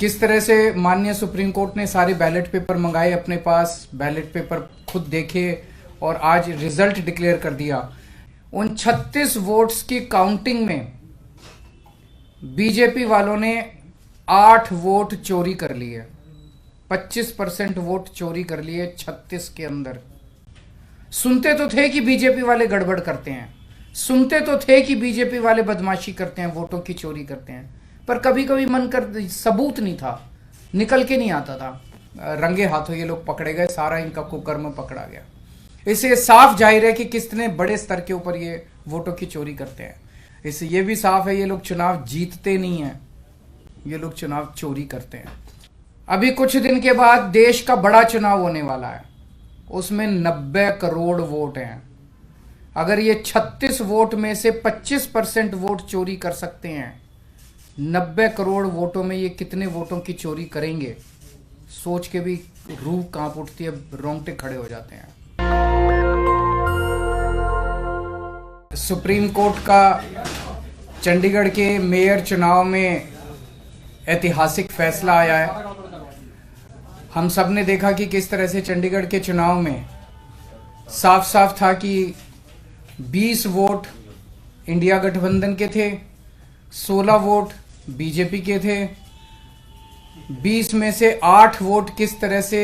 किस तरह से माननीय सुप्रीम कोर्ट ने सारे बैलेट पेपर मंगाए अपने पास, बैलेट पेपर खुद देखे और आज रिजल्ट डिक्लेयर कर दिया। उन 36 वोट्स की काउंटिंग में बीजेपी वालों ने 8 वोट चोरी कर लिए। 25% वोट चोरी कर लिए 36 के अंदर। सुनते तो थे कि बीजेपी वाले गड़बड़ करते हैं, सुनते तो थे कि बीजेपी वाले बदमाशी करते हैं, वोटों की चोरी करते हैं, पर कभी कभी मन कर सबूत नहीं था, निकल के नहीं आता था। रंगे हाथों ये लोग पकड़े गए, सारा इनका कुकर्म पकड़ा गया। इससे साफ जाहिर है कि कितने बड़े स्तर के ऊपर ये वोटों की चोरी करते हैं। इससे ये भी साफ है ये लोग चुनाव जीतते नहीं हैं, ये लोग चुनाव चोरी करते हैं। अभी कुछ दिन के बाद देश का बड़ा चुनाव होने वाला है, उसमें 90 करोड़ वोट हैं। अगर ये 36 वोट में से 25% वोट चोरी कर सकते हैं, 90 करोड़ वोटों में ये कितने वोटों की चोरी करेंगे, सोच के भी रूह कांप उठती है, रोंगटे खड़े हो जाते हैं। सुप्रीम कोर्ट का चंडीगढ़ के मेयर चुनाव में ऐतिहासिक फैसला आया है। हम सब ने देखा कि किस तरह से चंडीगढ़ के चुनाव में साफ साफ था कि 20 वोट इंडिया गठबंधन के थे, 16 वोट बीजेपी के थे। 20 में से 8 वोट किस तरह से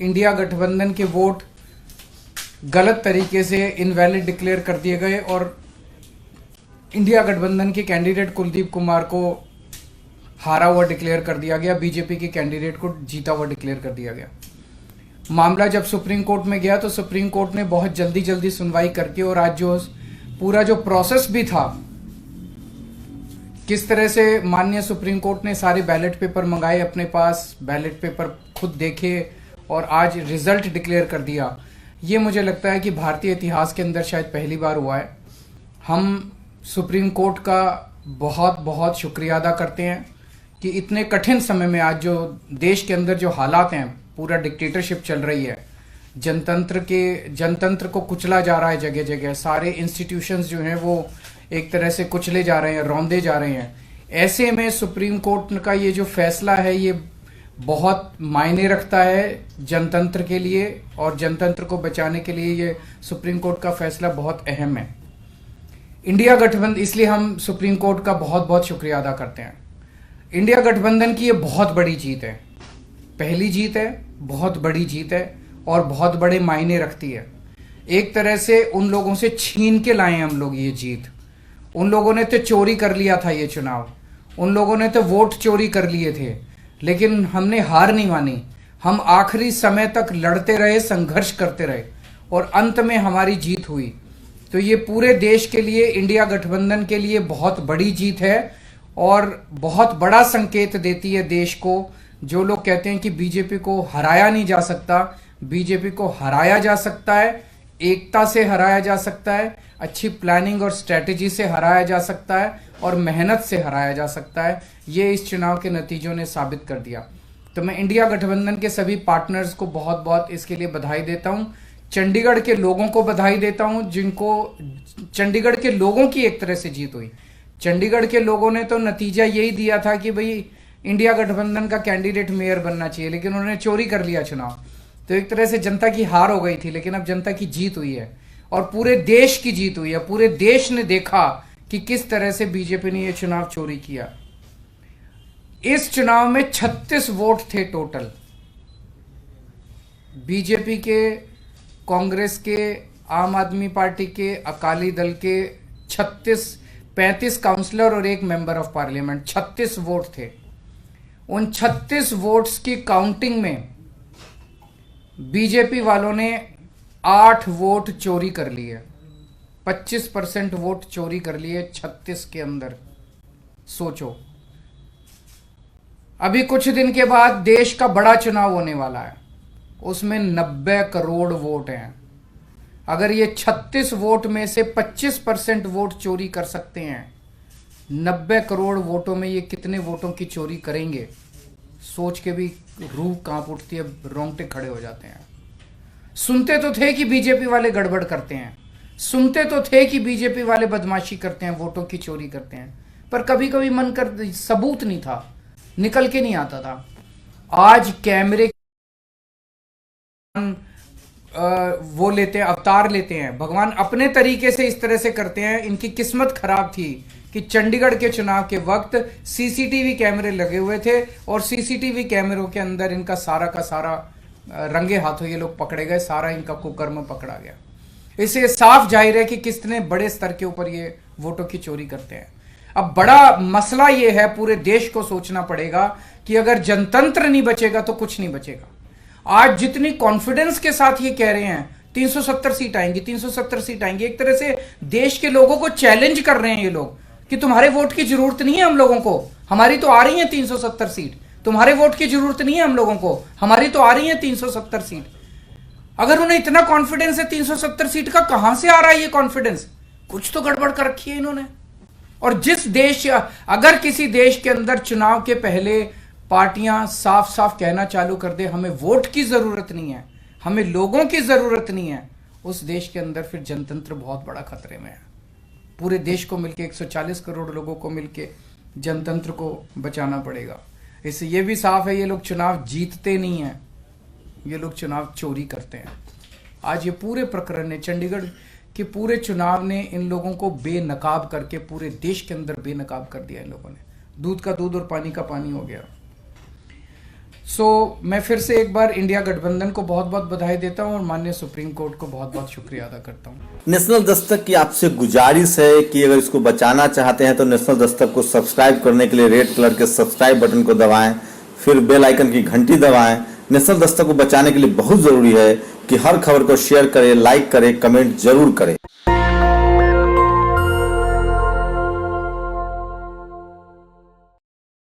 इंडिया गठबंधन के वोट गलत तरीके से इनवैलिड डिक्लेयर कर दिए गए और इंडिया गठबंधन के कैंडिडेट कुलदीप कुमार को हारा हुआ डिक्लेयर कर दिया गया, बीजेपी के कैंडिडेट को जीता हुआ डिक्लेयर कर दिया गया। मामला जब सुप्रीम कोर्ट में गया तो सुप्रीम कोर्ट ने बहुत जल्दी सुनवाई करके और आज जो पूरा जो प्रोसेस भी था, किस तरह से माननीय सुप्रीम कोर्ट ने सारे बैलेट पेपर मंगाए अपने पास, बैलेट पेपर खुद देखे और आज रिजल्ट डिक्लेयर कर दिया। ये मुझे लगता है कि भारतीय इतिहास के अंदर शायद पहली बार हुआ है। हम सुप्रीम कोर्ट का बहुत बहुत शुक्रिया अदा करते हैं कि इतने कठिन समय में आज जो देश के अंदर जो हालात हैं, पूरा डिक्टेटरशिप चल रही है, जनतंत्र को कुचला जा रहा है जगह जगह, सारे इंस्टीट्यूशंस जो हैं वो एक तरह से कुचले जा रहे हैं, रौंदे जा रहे हैं। ऐसे में सुप्रीम कोर्ट का ये जो फैसला है ये बहुत मायने रखता है जनतंत्र के लिए और जनतंत्र को बचाने के लिए ये सुप्रीम कोर्ट का फैसला बहुत अहम है। इंडिया गठबंधन, इसलिए हम सुप्रीम कोर्ट का बहुत बहुत शुक्रिया अदा करते हैं। इंडिया गठबंधन की ये बहुत बड़ी जीत है, पहली जीत है, बहुत बड़ी जीत है और बहुत बड़े मायने रखती है। एक तरह से उन लोगों से छीन के लाए हम लोग ये जीत। उन लोगों ने तो चोरी कर लिया था ये चुनाव, उन लोगों ने तो वोट चोरी कर लिए थे, लेकिन हमने हार नहीं मानी। हम आखिरी समय तक लड़ते रहे, संघर्ष करते रहे और अंत में हमारी जीत हुई। तो ये पूरे देश के लिए, इंडिया गठबंधन के लिए बहुत बड़ी जीत है और बहुत बड़ा संकेत देती है देश को। जो लोग कहते हैं कि बीजेपी को हराया नहीं जा सकता, बीजेपी को हराया जा सकता है, एकता से हराया जा सकता है, अच्छी प्लानिंग और स्ट्रेटेजी से हराया जा सकता है और मेहनत से हराया जा सकता है। ये इस चुनाव के नतीजों ने साबित कर दिया। तो मैं इंडिया गठबंधन के सभी पार्टनर्स को बहुत बहुत इसके लिए बधाई देता हूं। चंडीगढ़ के लोगों को बधाई देता हूं, जिनको चंडीगढ़ के लोगों की एक तरह से जीत हुई। चंडीगढ़ के लोगों ने तो नतीजा यही दिया था कि भाई इंडिया गठबंधन का कैंडिडेट मेयर बनना चाहिए, लेकिन उन्होंने चोरी कर लिया चुनाव। तो एक तरह से जनता की हार हो गई थी, लेकिन अब जनता की जीत हुई है और पूरे देश की जीत हुई है। पूरे देश ने देखा कि किस तरह से बीजेपी ने यह चुनाव चोरी किया। इस चुनाव में 36 वोट थे टोटल, बीजेपी के, कांग्रेस के, आम आदमी पार्टी के, अकाली दल के 35 काउंसलर और 1 मेंबर ऑफ पार्लियामेंट, 36 वोट थे। उन 36 वोट्स की काउंटिंग में बीजेपी वालों ने 8 वोट चोरी कर लिए। 25% वोट चोरी कर लिए 36 के अंदर। सोचो, अभी कुछ दिन के बाद देश का बड़ा चुनाव होने वाला है, उसमें 90 करोड़ वोट हैं। अगर ये 36 वोट में से 25% वोट चोरी कर सकते हैं, 90 करोड़ वोटों में ये कितने वोटों की चोरी करेंगे, सोच के भी रूह कांप उठती है, रोंगटे खड़े हो जाते हैं। सुनते तो थे कि बीजेपी वाले गड़बड़ करते हैं, सुनते तो थे कि बीजेपी वाले बदमाशी करते हैं, वोटों की चोरी करते हैं, पर कभी कभी मन कर सबूत नहीं था, निकल के नहीं आता था। आज कैमरे वो लेते हैं, अवतार लेते हैं, भगवान अपने तरीके से इस तरह से करते हैं। इनकी किस्मत खराब थी कि चंडीगढ़ के चुनाव के वक्त सीसीटीवी कैमरे लगे हुए थे और सीसीटीवी कैमरों के अंदर इनका सारा का सारा रंगे हाथों ये लोग पकड़े गए, सारा इनका कुकर्म पकड़ा गया। इससे साफ जाहिर है कि कितने बड़े स्तर के ऊपर ये वोटों की चोरी करते हैं। अब बड़ा मसला ये है, पूरे देश को सोचना पड़ेगा कि अगर जनतंत्र नहीं बचेगा तो कुछ नहीं बचेगा। आज जितनी कॉन्फिडेंस के साथ ये कह रहे हैं 370 सीट आएंगी, 370 सीट आएंगी, एक तरह से देश के लोगों को चैलेंज कर रहे हैं ये लोग कि तुम्हारे वोट की जरूरत नहीं है हम लोगों को, हमारी तो आ रही है 370 सीट। तुम्हारे वोट की जरूरत नहीं है हम लोगों को, हमारी तो आ रही है 370 सीट। अगर उन्हें इतना कॉन्फिडेंस है 370 सीट का, कहां से आ रहा है ये कॉन्फिडेंस? कुछ तो गड़बड़ कर रखी है इन्होंने। और जिस देश, अगर किसी देश के अंदर चुनाव के पहले पार्टियां साफ साफ कहना चालू कर दे हमें वोट की जरूरत नहीं है, हमें लोगों की जरूरत नहीं है, उस देश के अंदर फिर जनतंत्र बहुत बड़ा खतरे में है। पूरे देश को मिलके 140 करोड़ लोगों को मिलके जनतंत्र को बचाना पड़ेगा। इससे ये भी साफ है ये लोग चुनाव जीतते नहीं हैं, ये लोग चुनाव चोरी करते हैं। आज ये पूरे प्रकरण ने, चंडीगढ़ के पूरे चुनाव ने इन लोगों को बेनकाब करके पूरे देश के अंदर बेनकाब कर दिया इन लोगों ने। दूध का दूध और पानी का पानी हो गया। मैं फिर से एक बार इंडिया गठबंधन को बहुत बहुत बधाई देता हूं और माननीय सुप्रीम कोर्ट को बहुत बहुत शुक्रिया अदा करता हूं। नेशनल दस्तक की आपसे गुजारिश है कि अगर इसको बचाना चाहते हैं तो नेशनल दस्तक को सब्सक्राइब करने के लिए रेड कलर के सब्सक्राइब बटन को दबाएं, फिर बेल आइकन की घंटी दबाएं। नेशनल दस्तक को बचाने के लिए बहुत जरूरी है कि हर खबर को शेयर करें, लाइक करें, कमेंट जरूर करें।